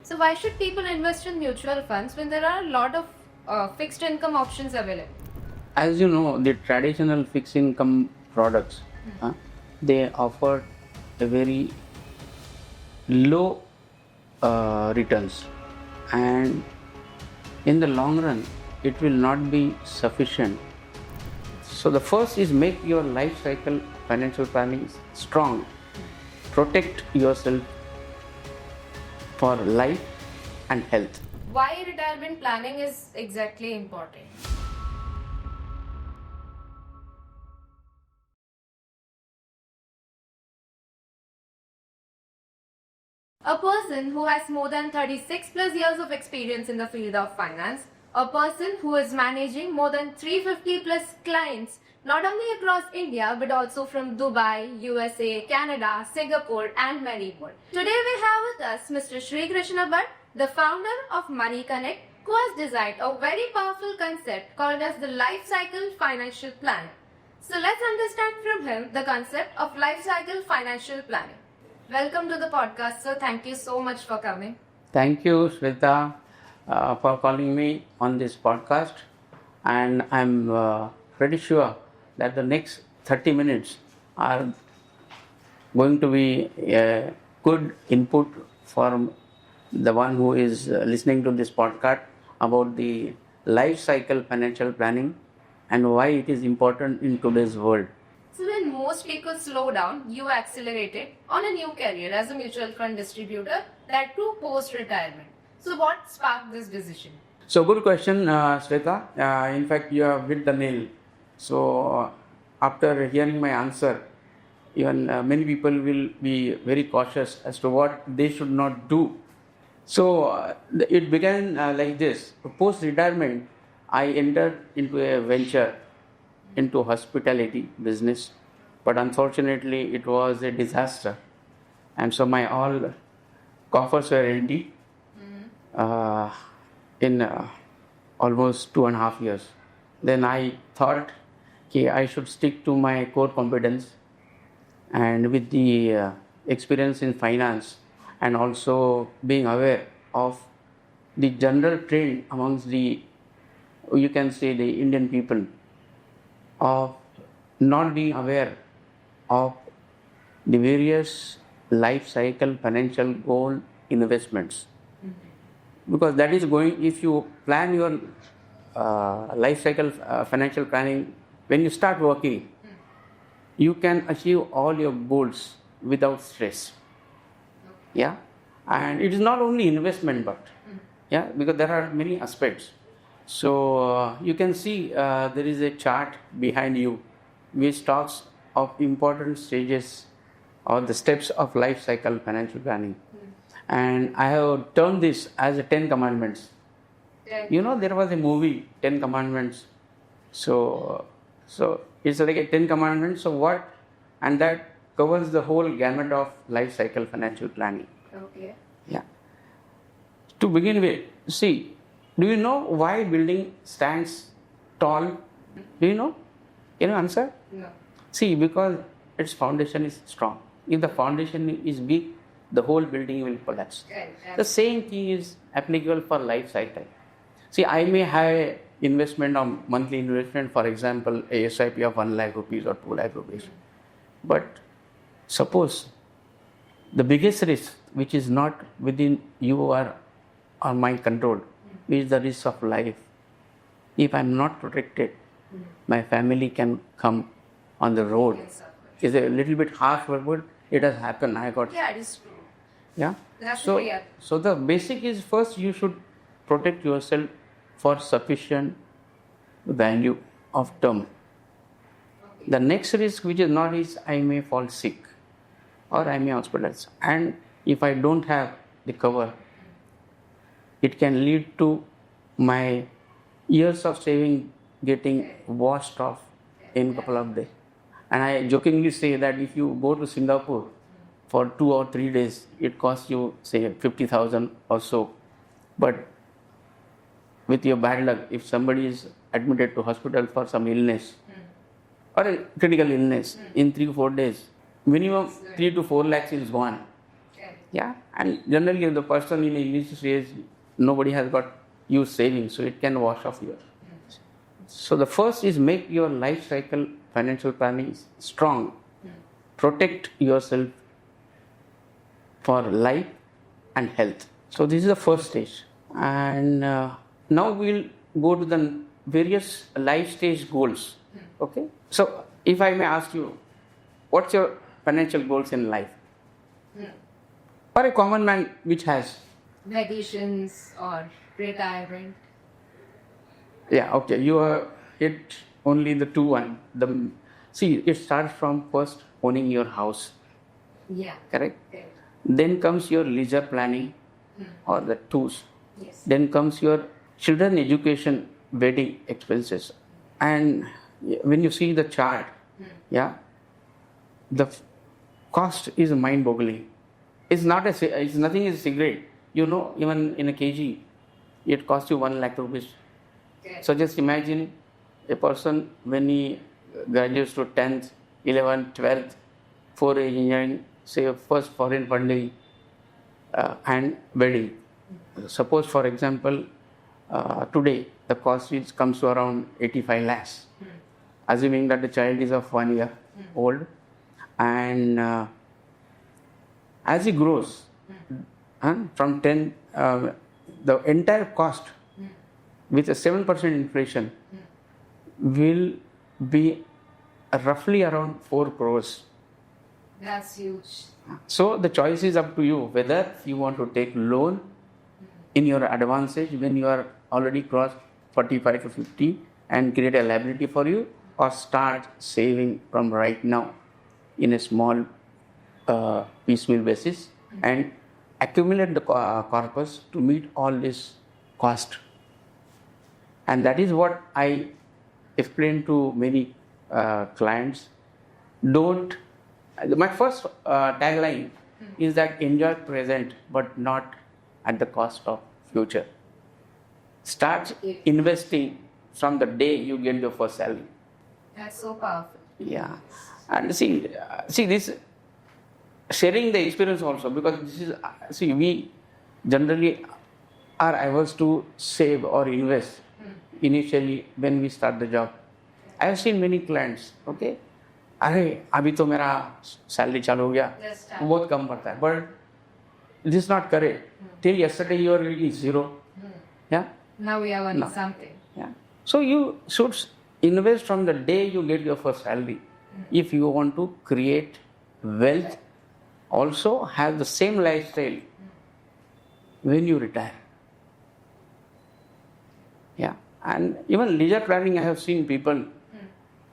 So why should people invest in mutual funds when there are a lot of fixed income options available? As you know, the traditional fixed income products, they offer a very low returns, and in the long run, it will not be sufficient. So the first is make your life cycle financial planning strong. Protect yourself for life and health. Why retirement planning is exactly important? A person who has more than 36 plus years of experience in the field of finance, a person who is managing more than 350 plus clients, not only across India but also from Dubai, USA, Canada, Singapore and many more. Today we have with us Mr. Shrikrishna Bhat, the founder of Money Konnect, who has designed a very powerful concept called as the life cycle financial planning. So let's understand from him the concept of life cycle financial planning. Welcome to the podcast, sir. Thank you so much for coming. Thank you, Shweta, for calling me on this podcast. And I'm pretty sure that the next 30 minutes are going to be a good input for the one who is listening to this podcast about the life cycle financial planning and why it is important in today's world. So when most people slow down, you accelerated on a new career as a mutual fund distributor, that too post-retirement. So what sparked this decision? So good question, Shweta. In fact, you have hit the nail. So after hearing my answer, even many people will be very cautious as to what they should not do. So it began like this. Post-retirement, I entered into a venture into hospitality business, but unfortunately it was a disaster, and so my all coffers were empty in almost 2.5 years. Then I thought, okay, I should stick to my core competence, and with the experience in finance and also being aware of the general trend amongst the, you can say, the Indian people, of not being aware of the various life cycle financial goal investments, because that is going, if you plan your life cycle financial planning when you start working, you can achieve all your goals without stress. Yeah, and it is not only investment but because there are many aspects. So you can see there is a chart behind you which talks of important stages or the steps of life cycle financial planning. And I have termed this as the 10 commandments. You know, there was a movie, 10 commandments. So it's like a 10 commandments. So what? And that covers the whole gamut of life cycle financial planning. Okay. Yeah. To begin with, see, do you know why building stands tall? Do you know? Can you answer? No. See, because its foundation is strong. If the foundation is weak, the whole building will collapse. The same thing is applicable for life cycle. See, I may have investment on monthly investment, for example, a SIP of 1 lakh rupees or 2 lakh rupees. But suppose the biggest risk, which is not within you or my control, is the risk of life. If I'm not protected, my family can come on the road. It's a little bit harsh word. It has happened. Yeah, it is true. Yeah. That's So, clear. so the basic is, first you should protect yourself for sufficient value of term. The next risk, which is not, is I may fall sick or I may hospitalize, and if I don't have the cover, it can lead to my years of saving getting washed off in a couple of days. And I jokingly say that if you go to Singapore for 2 or 3 days, it costs you, say, 50,000 or so. But with your bad luck, if somebody is admitted to hospital for some illness or a critical illness, in 3 or 4 days, minimum 3 to 4 lakhs is gone. Yeah, and generally the person in initial stage, nobody has got used savings, so it can wash off your. So the first is make your life cycle financial planning strong. Protect yourself for life and health. So this is the first stage, and now we'll go to the various life stage goals. Okay. So if I may ask you, what's your financial goals in life? For a common man, which has? Vacations or retirement. Yeah. Okay. You are hit only the two one. See, it starts from first owning your house. Yeah. Correct. Then comes your leisure planning, or the twos. Yes. Then comes your children education, wedding expenses, and when you see the chart, yeah, the cost is mind-boggling. It's not it's nothing is cigarette. You know, even in a kg, it costs you 1 lakh rupees. Okay. So just imagine a person when he graduates to 10th, 11th, 12th, 4 engineering, say first foreign funding, and wedding. Suppose, for example, today the cost comes to around 85 lakhs, assuming that the child is of 1 year old, and as he grows, from 10, the entire cost with a 7% inflation will be roughly around 4 crores. That's huge. So the choice is up to you whether you want to take loan in your advance age when you are already crossed 45 to 50 and create a liability for you, or start saving from right now in a small piecemeal basis and accumulate the corpus to meet all this cost. And that is what I explain to many clients. My first tagline is that enjoy present but not at the cost of future. Start investing from the day you get your first salary. That's so powerful. Yeah, and see this sharing the experience also, because this is we generally are averse to save or invest initially when we start the job. I have seen many clients. Okay, अरे अभी तो मेरा salary चालू हो गया, बहुत कम पड़ता है, but this is not correct. Till yesterday you are really zero. Yeah. Now we are earning something. Yeah. So you should invest from the day you get your first salary. If you want to create wealth, also have the same lifestyle when you retire. Yeah. And even leisure planning, I have seen people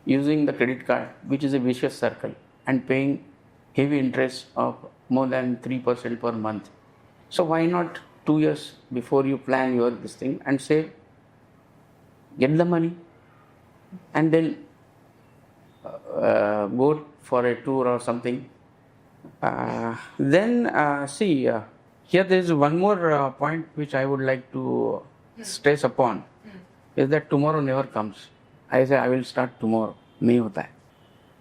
using the credit card, which is a vicious circle, and paying heavy interest of more than 3% per month. So why not 2 years before you plan your this thing and save, get the money, and then go for a tour or something. Here there is one more point which I would like to stress upon, is that tomorrow never comes. I say I will start tomorrow. नहीं होता है.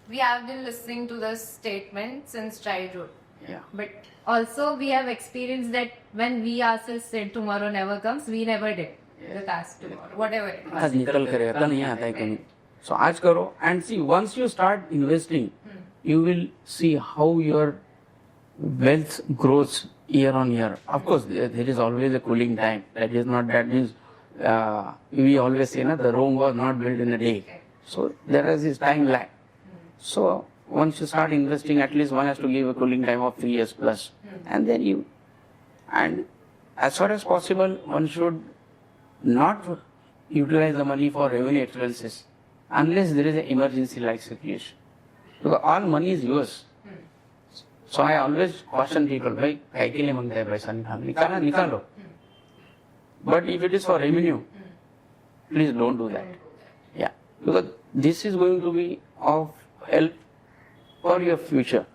We have been listening to this statement since childhood. Yeah. But also we have experienced that when we ourselves said tomorrow never comes, we never did. The task tomorrow, whatever it was. आज निकल कर आता नहीं आता है कहीं. So आज करो, and see, once you start investing, you will see how your wealth grows year on year. Of course, there is always a cooling time. That is not that means we always say the Rome was not built in a day. So there is this time lag. So once you start investing, at least one has to give a cooling time of 3 years plus, and then and as far as possible, one should not utilize the money for revenue expenses unless there is an emergency like situation. Because all money is yours. So I always caution people, भाई काय के लिए मांगता है पैसा, निकालो. But if it is for revenue, please don't do that. Yeah, because this is going to be of help for your future.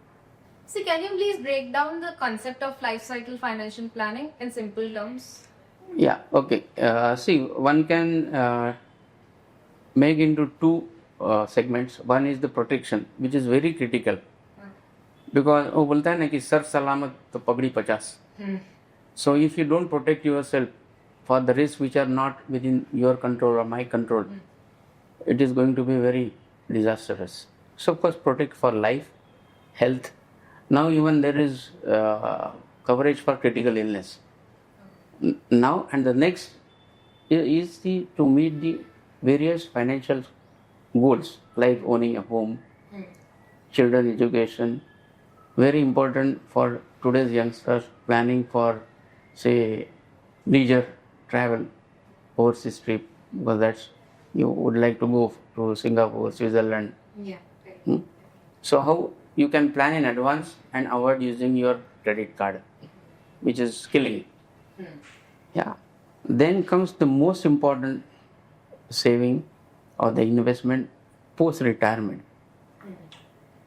So can you please break down the concept of life cycle financial planning in simple terms? Yeah, okay. One can make into two segments. One is the protection, which is very critical. because वो बोलता है ना कि sir सलामत तो पगड़ी 50. So if you don't protect yourself for the risks which are not within your control or my control, it is going to be very disastrous. So of course protect for life, health. Now even there is coverage for critical illness. Now and the next is to meet the various financial goals like owning a home, children education, very important for today's youngsters planning for say leisure travel, overseas trip, because that's you would like to go to Singapore, Switzerland. Yeah. So how you can plan in advance and avoid using your credit card, which is killing. Yeah. Then comes the most important saving or the investment post retirement.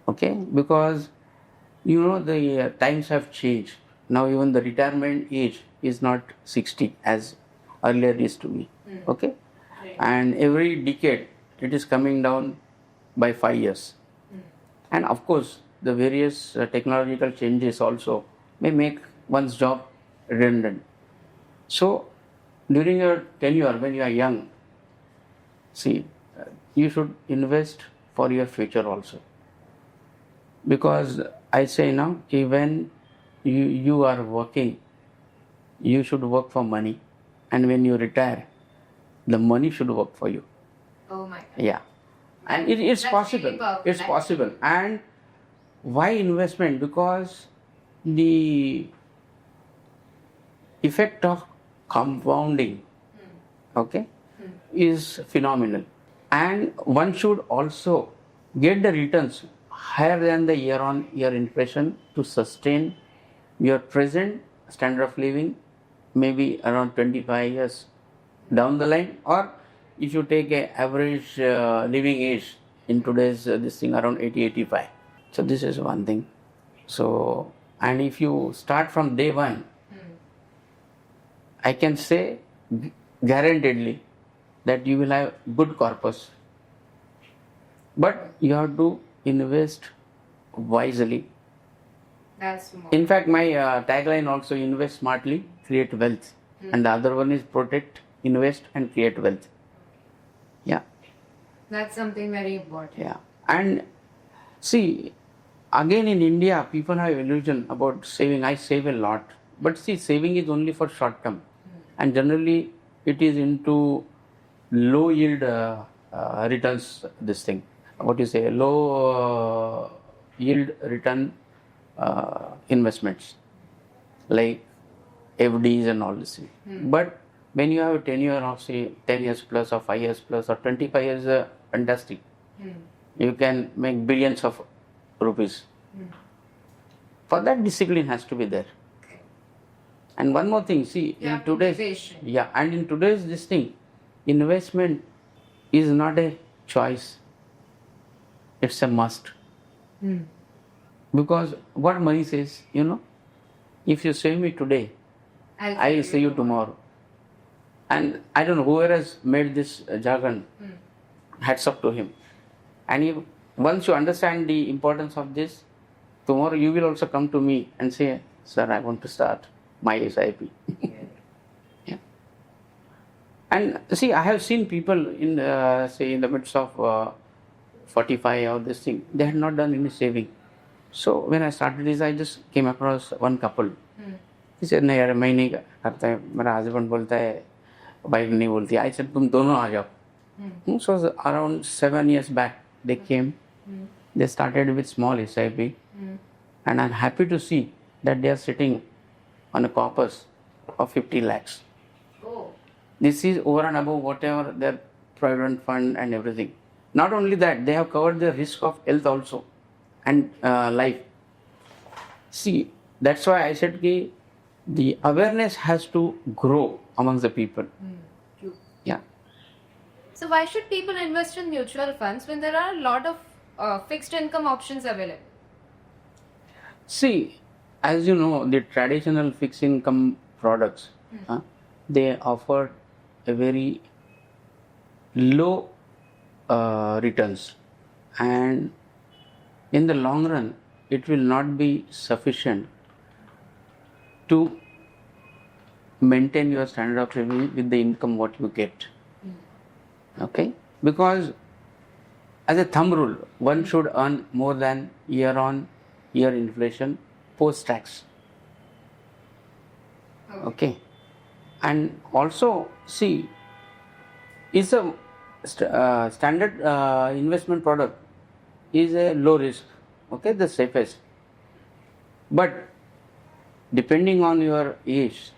Okay, because you know the times have changed. Now even the retirement age is not 60 as earlier used to be. Okay, and every decade it is coming down by 5 years. And of course the various technological changes also may make one's job redundant. So during your tenure when you are young, see, you should invest for your future also. Because I say now, when you are working, you should work for money, and when you retire, the money should work for you. Oh my God. Yeah, and it's That's possible. really powerful, It's possible. And why investment? Because the effect of compounding, okay, is phenomenal, and one should also get the returns higher than the year on year inflation to sustain your present standard of living maybe around 25 years down the line, or if you take a average living age in today's this thing around 80-85. So this is one thing. So, and if you start from day one, I can say guaranteedly that you will have good corpus, but you have to invest wisely. That's more. In fact, my tagline also: invest smartly, create wealth, and the other one is protect, invest, and create wealth. Yeah, That's something very important. yeah. And see, again in India, people have illusion about saving. I save a lot, but see, saving is only for short term, and generally it is into low yield returns. This thing, what you say, low yield return investments like FDs and all this thing. But when you have a tenure of say 10 years plus or 5 years plus or 25 years, fantastic. You can make billions of rupees. For that, discipline has to be there. And one more thing, see, You in have to be today's patient. yeah, and in today's this thing, investment is not a choice; it's a must. Because what money says, if you save me today, I will see you tomorrow. And I don't know whoever has made this jargon. Hats off to him. And once you understand the importance of this, tomorrow you will also come to me and say, "Sir, I want to start my SIP." Yeah. And see, I have seen people in say in the midst of 45 or this thing, they had not done any saving. So when I started this, I just came across one couple. He said, "नहीं यार मैं नहीं करता है, मेरा husband बोलता है, wife नहीं बोलती." I said, "तुम दोनों आ जाओ." So around 7 years back, they came. They started with small SIP, and I'm happy to see that they are sitting on a corpus of 50 lakhs. Oh. This is over and above whatever their provident fund and everything. Not only that, they have covered the risk of health also and life. See, that's why I said that the awareness has to grow amongst the people. True. Yeah. So why should people invest in mutual funds when there are a lot of fixed income options available? See, as you know, the traditional fixed income products, they offer a very low returns, and in the long run, it will not be sufficient to maintain your standard of living with the income what you get. Okay? Because as a thumb rule, one should earn more than year on year inflation post tax. Okay? And also, see, it's a standard investment product is a low risk, okay, the safest. But depending on your age,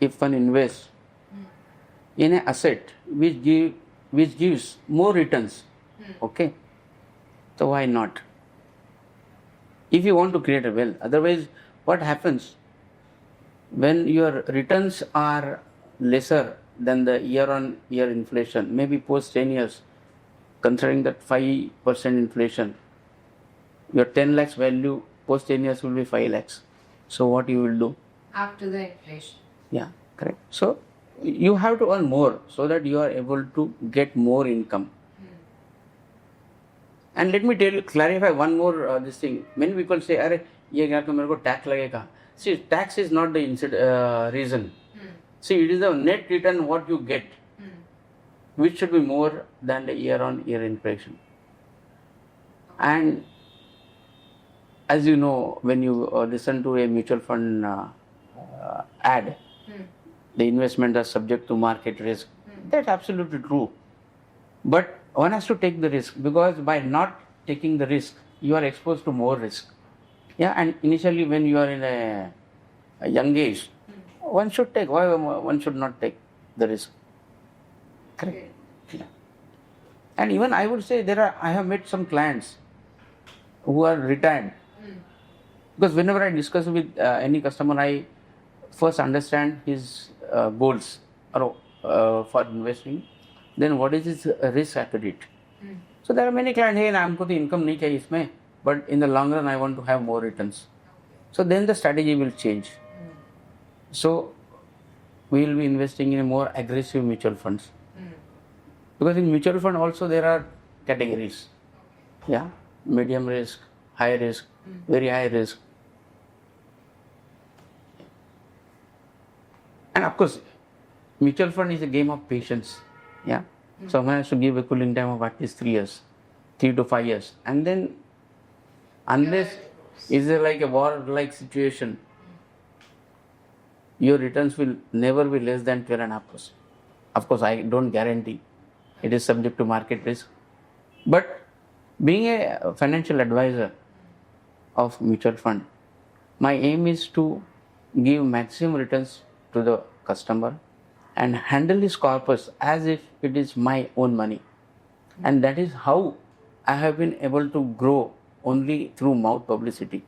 if one invests in an asset which gives more returns, okay, so why not? If you want to create a wealth, otherwise, what happens when your returns are lesser than the year-on-year inflation, maybe post 10 years, considering that 5% inflation, your 10 lakhs value post 10 years will be 5 lakhs. So what you will do? After the inflation. Yeah, correct. So you have to earn more so that you are able to get more income. And let me clarify one more this thing. Many people say, "Arey, ye kya to mere ko tax lagega." See, tax is not the reason. See, it is the net return what you get, which should be more than the year-on-year inflation. And as you know, when you listen to a mutual fund ad, the investment are subject to market risk. That's absolutely true. But one has to take the risk, because by not taking the risk, you are exposed to more risk. Yeah, and initially when you are in a young age, one should take. Why one should not take the risk? Correct. Yeah. And even I would say I have met some clients who are retired. Because whenever I discuss with any customer, I first understand his goals for investing. Then what is his risk appetite? So there are many clients, hey, हमको तो income नहीं चाहिए इसमें, but in the long run I want to have more returns. So then the strategy will change. So we will be investing in more aggressive mutual funds. Because in mutual fund also there are categories. Yeah, medium risk, high risk, very high risk. And of course, mutual fund is a game of patience. Yeah. So one has to give a cooling time of at least 3 years, 3 to 5 years. And then, unless is there like a war-like situation, your returns will never be less than 12.5%. Of course, I don't guarantee. It is subject to market risk. But being a financial advisor of mutual fund, my aim is to give maximum returns to the customer and handle his corpus as if it is my own money. And that is how I have been able to grow only through mouth publicity.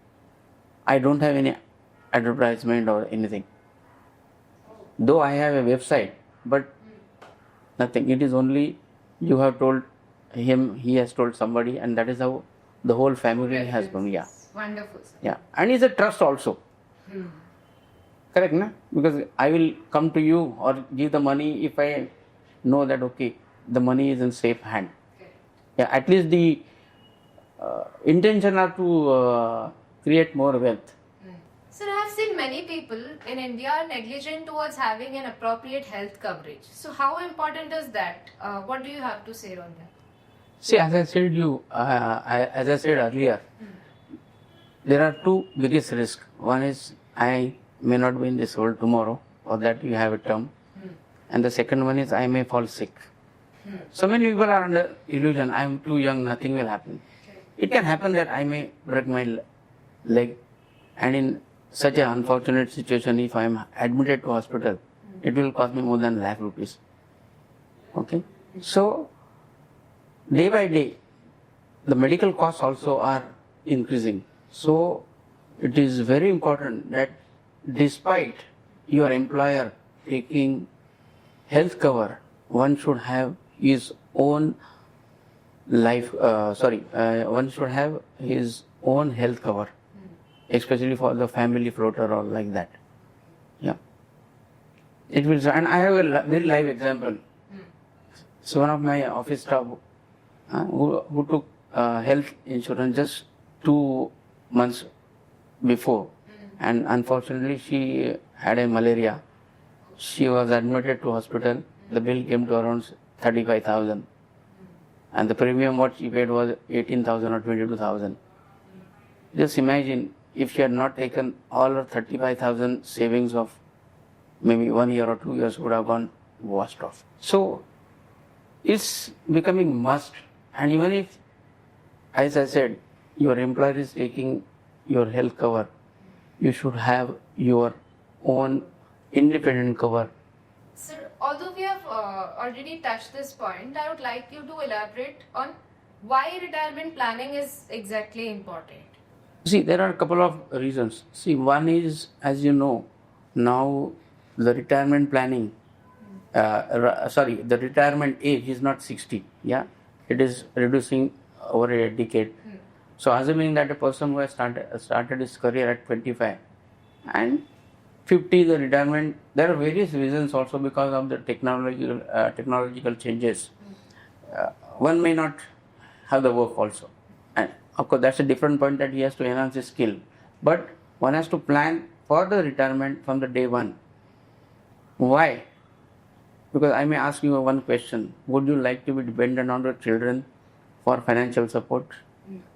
I don't have any advertisement or anything. Though I have a website, but nothing. It is only you have told him, he has told somebody, and that is how the whole family has grown. Yeah. Wonderful. Sir. Yeah. And it's a trust also. Correct, na? Because I will come to you or give the money if I know that, okay, the money is in safe hand. Okay. Yeah, at least the intention are to create more wealth. Sir, I have seen many people in India are negligent towards having an appropriate health coverage. So how important is that? What do you have to say on that? See, as I said earlier, there are two biggest risks. One is I may not be in this world tomorrow, or that you have a term. And the second one is I may fall sick. So many people are under illusion, I am too young, nothing will happen. It can happen that I may break my leg, and in such an unfortunate situation, if I am admitted to hospital, it will cost me more than ₹1 lakh. Okay? So, day by day, the medical costs also are increasing. So, it is very important that despite your employer taking health cover, one should have his own one should have his own health cover, especially for the family floater or like that. Yeah. It will, and I have a very live example. So one of my office staff who took health insurance just 2 months before, and unfortunately she had a malaria. She was admitted to hospital. The bill came to around 35,000, and the premium what she paid was 18,000 or 22,000. Just imagine if she had not taken all her 35,000 savings of maybe 1 year or 2 years would have gone washed off. So it's becoming must, and even if, as I said, your employer is taking your health cover, you should have your own independent cover. Sir, although we have already touched this point, I would like you to elaborate on why retirement planning is exactly important. See, there are a couple of reasons. See, one is, as you know, now the retirement planning, the retirement age is not 60. Yeah, it is reducing over a decade. So, assuming that a person who has started his career at 25 and 50, the retirement, there are various reasons also because of the technological changes. One may not have the work also. And of course, that's a different point that he has to enhance his skill. But one has to plan for the retirement from the day one. Why? Because I may ask you one question. Would you like to be dependent on your children for financial support?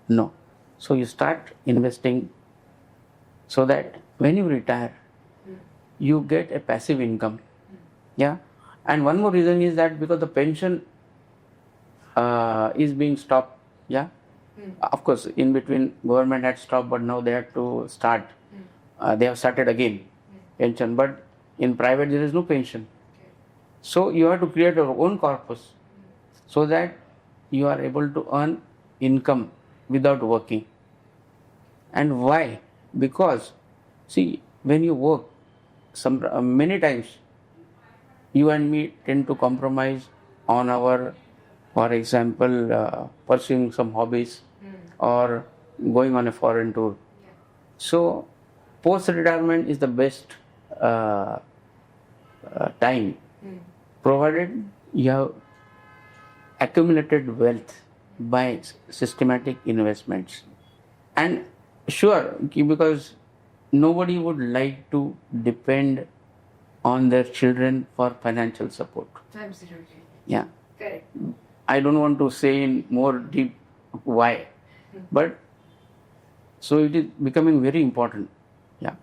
No. So you start investing so that when you retire, you get a passive income. Yeah. And one more reason is that because the pension is being stopped. Yeah. Of course, in between government had stopped, but now they have to start. They have started again pension, but in private there is no pension. So you have to create your own corpus so that you are able to earn income without working. And why? Because see, when you work, many times you and me tend to compromise on our, for example, pursuing some hobbies or going on a foreign tour. So post-retirement is the best time, provided you have accumulated wealth by systematic investments. And sure, because nobody would like to depend on their children for financial support. Absolutely. Yeah. Correct. I don't want to say in more deep why, but so it is becoming very important. Yeah.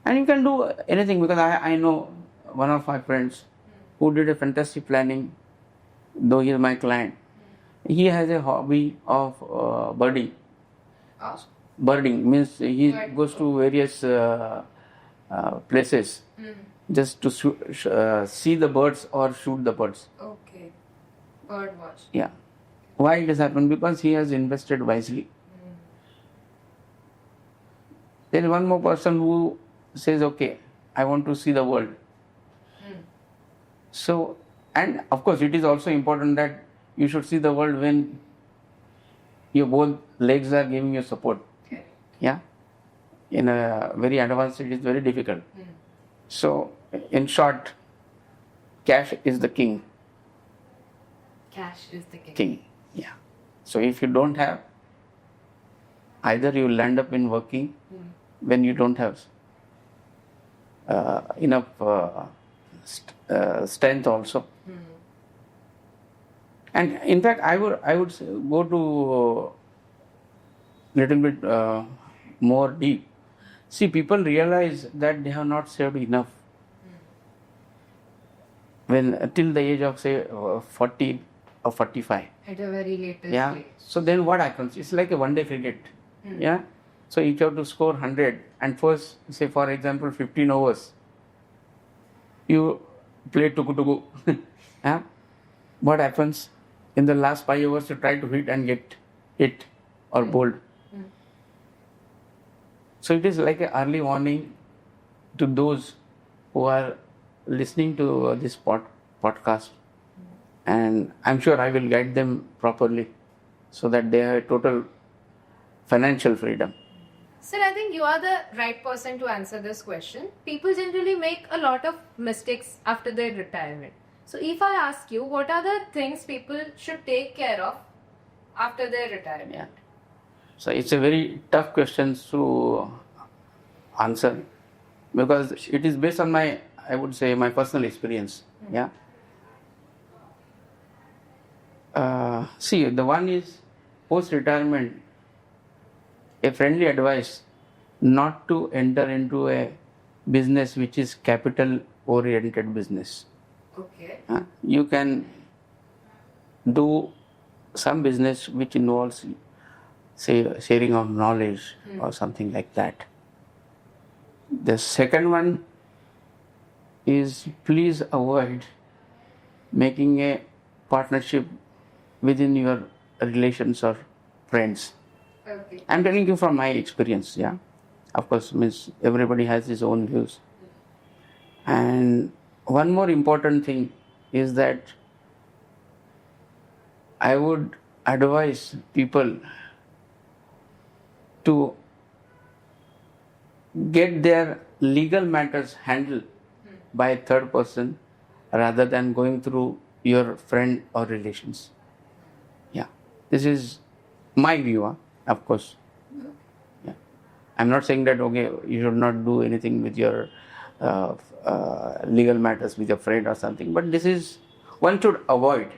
And you can do anything because I know one of my friends who did a fantastic planning, though he is my client. He has a hobby of birding. Birding means he goes to various places just to see the birds or shoot the birds. Okay. Bird watch. Yeah. Why it has happened? Because he has invested wisely. There is one more person who says, okay, I want to see the world. So, and of course it is also important that you should see the world when your both legs are giving you support. Okay. Yeah. In a very advanced it is very difficult. So, in short, cash is the king. Cash is the king. King. Yeah. So if you don't have, either you will end up in working when you don't have enough strength also. And in fact, I would go to little bit more deep. See, people realize that they have not saved enough when till the age of say 40 or 45. At a very latest Yeah. stage. So then what happens? It's like a one-day cricket. Yeah. So if you have to score 100 and first, say for example, 15 overs, you play tuku. Yeah. What happens? In the last 5 overs, you try to hit and get hit or bowled. So it is like an early warning to those who are listening to this podcast. And I'm sure I will guide them properly so that they have total financial freedom. Sir, I think you are the right person to answer this question. People generally make a lot of mistakes after their retirement. So if I ask you, what are the things people should take care of after their retirement? Yeah. So it's a very tough question to answer because it is based on my, I would say, my personal experience. Yeah. See, the one is post-retirement, a friendly advice not to enter into a business which is capital-oriented business. Okay. You can do some business which involves, say, sharing of knowledge or something like that. The second one is please avoid making a partnership within your relations or friends. Okay. I'm telling you from my experience, yeah. Of course, means everybody has his own views. And one more important thing is that I would advise people to get their legal matters handled by a third person rather than going through your friend or relations. Yeah, this is my view, of course. Yeah. I'm not saying that, okay, you should not do anything with your legal matters with your friend or something, but this is one should avoid.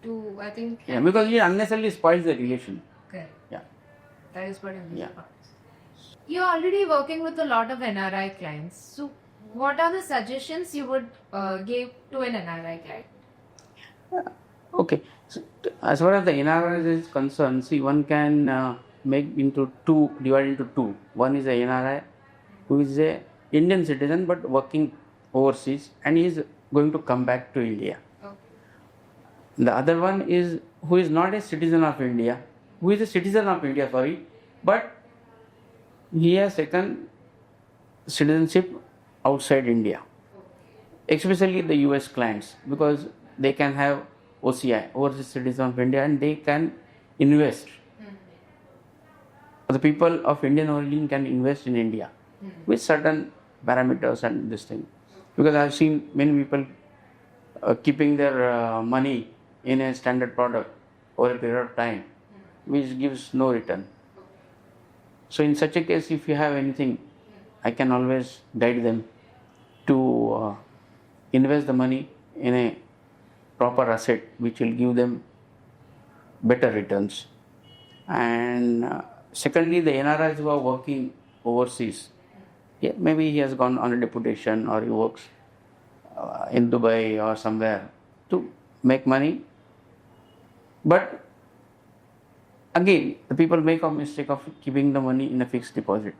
I think. Yeah, because it unnecessarily spoils the relation. Okay. Yeah. That is what I'm Yeah. You're already working with a lot of NRI clients. So, what are the suggestions you would give to an NRI client? Okay. So, as far as the NRI is concerned, see, one can divide into two. One is a NRI who is a Indian citizen but working overseas and he is going to come back to India. Okay. The other one is who is not a citizen of India, who is a citizen of India, but he has taken citizenship outside India, especially the US clients, because they can have OCI, overseas citizen of India, and they can invest. The people of Indian origin can invest in India with certain parameters and this thing. Because I've seen many people keeping their money in a standard product over a period of time, which gives no return. So in such a case, if you have anything, I can always guide them to invest the money in a proper asset which will give them better returns. And secondly, the NRIs who are working overseas, yeah, maybe he has gone on a deputation or he works in Dubai or somewhere to make money. But again, the people make a mistake of keeping the money in a fixed deposit.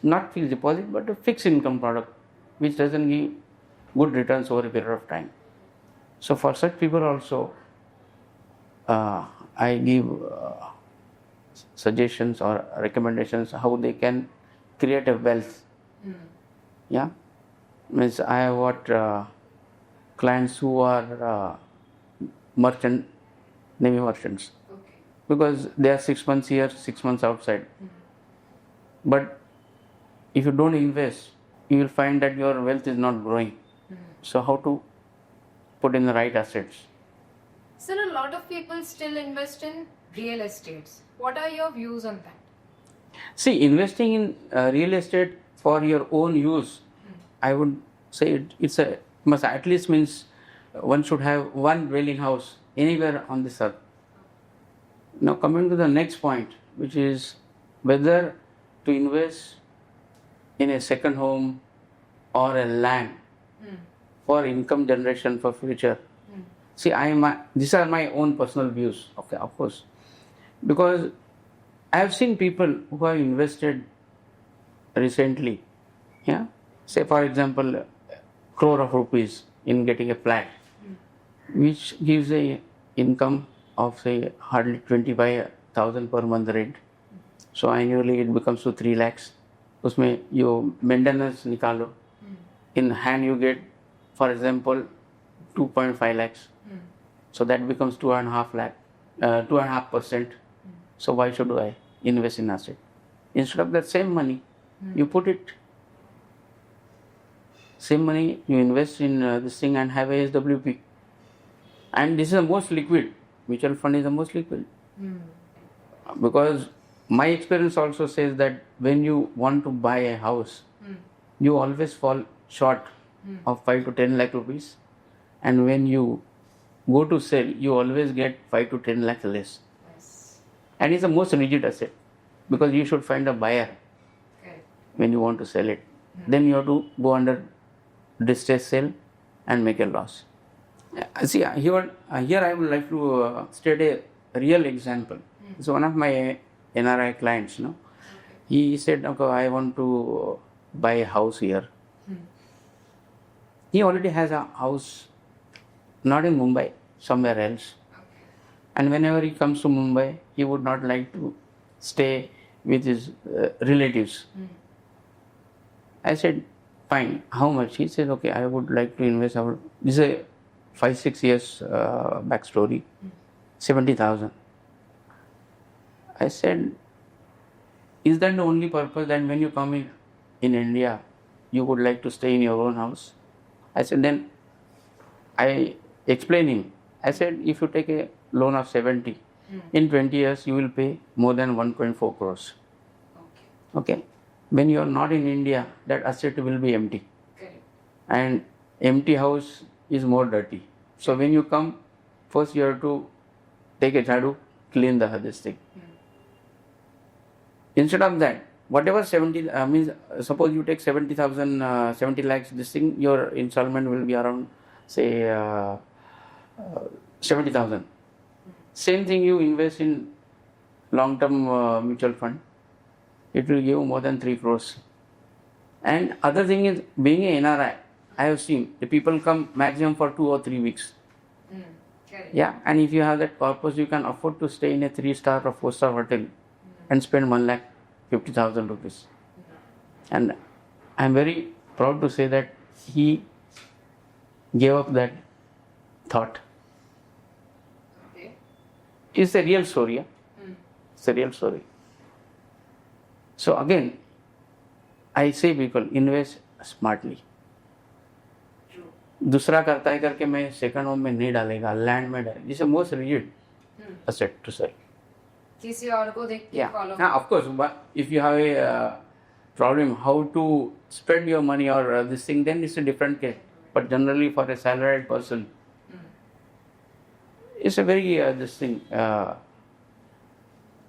Not fixed deposit, but a fixed income product, which doesn't give good returns over a period of time. So for such people also, I give suggestions or recommendations how they can create a wealth. Yeah, means I have got clients who are Navy merchants, because they are 6 months here, 6 months outside. But if you don't invest, you will find that your wealth is not growing. So how to put in the right assets? Sir, a lot of people still invest in real estates. What are your views on that? See, investing in real estate for your own use, I would say must at least means one should have one dwelling house anywhere on this earth. Now coming to the next point, which is whether to invest in a second home or a land for income generation for future. See, these are my own personal views, okay, of course, because I have seen people who have invested recently, yeah, say for example, crore of rupees in getting a flat, which gives a income of say hardly 25,000 per month rent. So annually it becomes to 3 lakhs. उसमें you maintenance निकालो, in hand you get, for example, 2.5 lakhs. So that becomes 2.5 lakh, 2.5%. So why should I invest in asset? Instead of that same money, you put it. Same money you invest in this thing and have a SWP. And this is the most liquid. Mutual fund is the most liquid. Because my experience also says that when you want to buy a house, you always fall short of 5 to 10 lakh rupees, and when you go to sell, you always get 5 to 10 lakh less. And it's the most rigid asset because you should find a buyer when you want to sell it. Then you have to go under distress sale and make a loss. See, here I would like to state a real example. So one of my NRI clients, he said, okay, I want to buy a house here. He already has a house, not in Mumbai, somewhere else. And whenever he comes to Mumbai, he would not like to stay with his relatives. I said, fine, how much? He said, okay, I would like to invest. This is a 5-6 years backstory, 70,000. I said, is that the only purpose that when you come in India, you would like to stay in your own house? I said, then I explained him. I said, if you take a loan of 70, in 20 years, you will pay more than 1.4 crores. Okay. When you are not in India, that asset will be empty. And empty house is more dirty. So when you come, first you have to take a jhadu, clean this thing. Instead of that, whatever 70 means, suppose you take 70,000, 70 lakhs, this thing, your installment will be around, say, 70,000. Same thing you invest in long-term mutual fund, it will give more than 3 crores. And other thing is, being a NRI, I have seen the people come maximum for 2 or 3 weeks. Yeah, and if you have that purpose, you can afford to stay in a 3-star or 4-star hotel and spend 1,50,000 rupees. And I am very proud to say that he gave up that thought. It's a real story. Yeah? It's a real story. So again, I say people invest smartly. दूसरा करता है करके मैं second home में नहीं डालेगा, land में डाले, this is most rigid asset to sell. किसी और को देख के follow. Now, of course, but if you have a problem how to spend your money or this thing, then it's a different case. But generally, for a salaried person, it's a very this thing.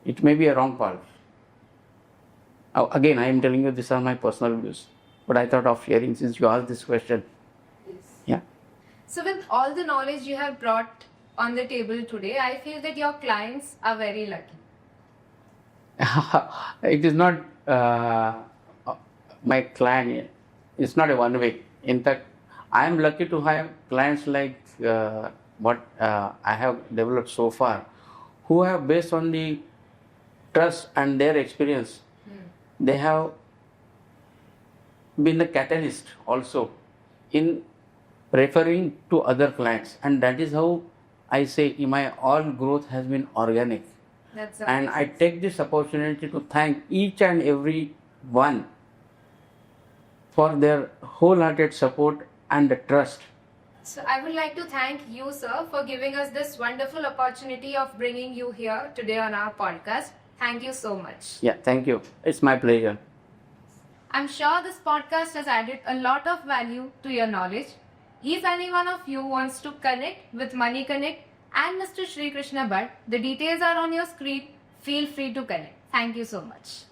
It may be a wrong path. Again, I am telling you these are my personal views, but I thought of sharing since you asked this question. Yeah. So with all the knowledge you have brought on the table today, I feel that your clients are very lucky. It is not my client. It's not a one way. In fact, I am lucky to have clients like what I have developed so far, who have based on the trust and their experience. They have been the catalyst also in referring to other clients, and that is how I say my all growth has been organic. That's and I take this opportunity to thank each and every one for their wholehearted support and the trust. So I would like to thank you, sir, for giving us this wonderful opportunity of bringing you here today on our podcast. Thank you so much. Yeah, thank you. It's my pleasure. I'm sure this podcast has added a lot of value to your knowledge. If any one of you wants to connect with Money Konnect and Mr. Shrikrishna Bhat, the details are on your screen. Feel free to connect. Thank you so much.